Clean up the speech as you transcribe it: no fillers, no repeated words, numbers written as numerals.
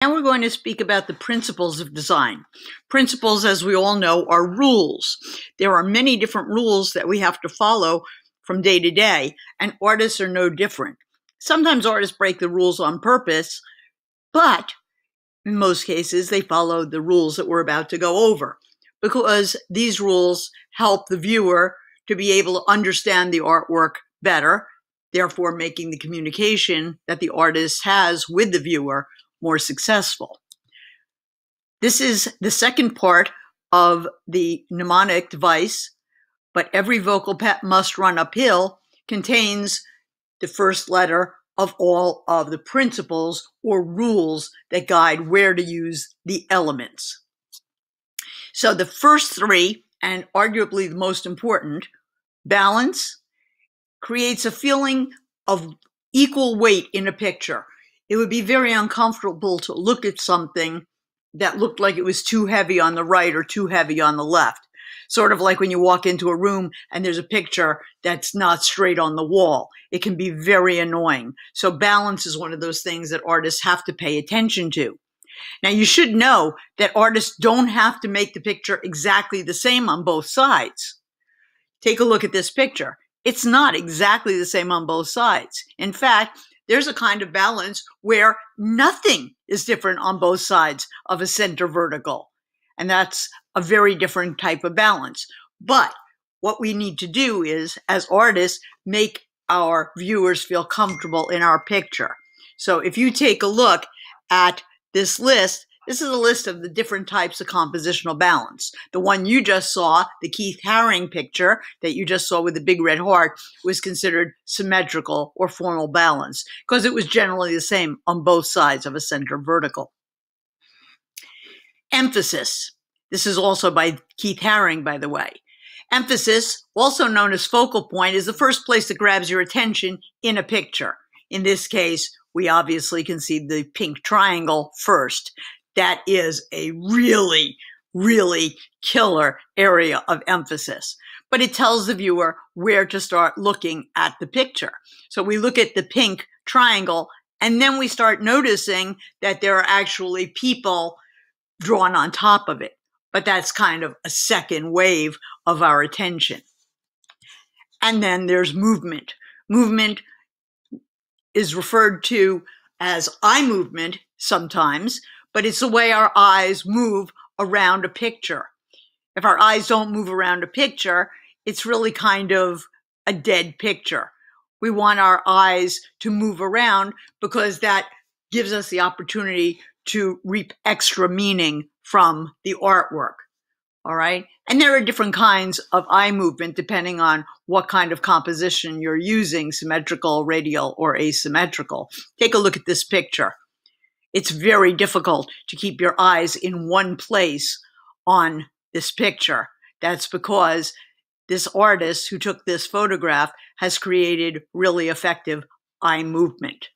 Now we're going to speak about the principles of design. Principles, as we all know, are rules. There are many different rules that we have to follow from day to day, and artists are no different. Sometimes artists break the rules on purpose, but in most cases, they follow the rules that we're about to go over, because these rules help the viewer to be able to understand the artwork better, therefore making the communication that the artist has with the viewer more successful. This is the second part of the mnemonic device, but every vocal pet must run uphill contains the first letter of all of the principles or rules that guide where to use the elements. So the first three, and arguably the most important, balance, creates a feeling of equal weight in a picture. It would be very uncomfortable to look at something that looked like it was too heavy on the right or too heavy on the left. Sort of like when you walk into a room and there's a picture that's not straight on the wall. It can be very annoying. So balance is one of those things that artists have to pay attention to. Now, you should know that artists don't have to make the picture exactly the same on both sides. Take a look at this picture. It's not exactly the same on both sides. In fact, there's a kind of balance where nothing is different on both sides of a center vertical. And that's a very different type of balance. But what we need to do is, as artists, make our viewers feel comfortable in our picture. So if you take a look at this list, this is a list of the different types of compositional balance. The one you just saw, the Keith Haring picture that you just saw with the big red heart, was considered symmetrical or formal balance because it was generally the same on both sides of a center vertical. Emphasis. This is also by Keith Haring, by the way. Emphasis, also known as focal point, is the first place that grabs your attention in a picture. In this case, we obviously can see the pink triangle first. That is a really, really killer area of emphasis. But it tells the viewer where to start looking at the picture. So we look at the pink triangle, and then we start noticing that there are actually people drawn on top of it. But that's kind of a second wave of our attention. And then there's movement. Movement is referred to as eye movement sometimes, but it's the way our eyes move around a picture. If our eyes don't move around a picture, it's really kind of a dead picture. We want our eyes to move around because that gives us the opportunity to reap extra meaning from the artwork. All right. And there are different kinds of eye movement depending on what kind of composition you're using, symmetrical, radial, or asymmetrical. Take a look at this picture. It's very difficult to keep your eyes in one place on this picture. That's because this artist who took this photograph has created really effective eye movement.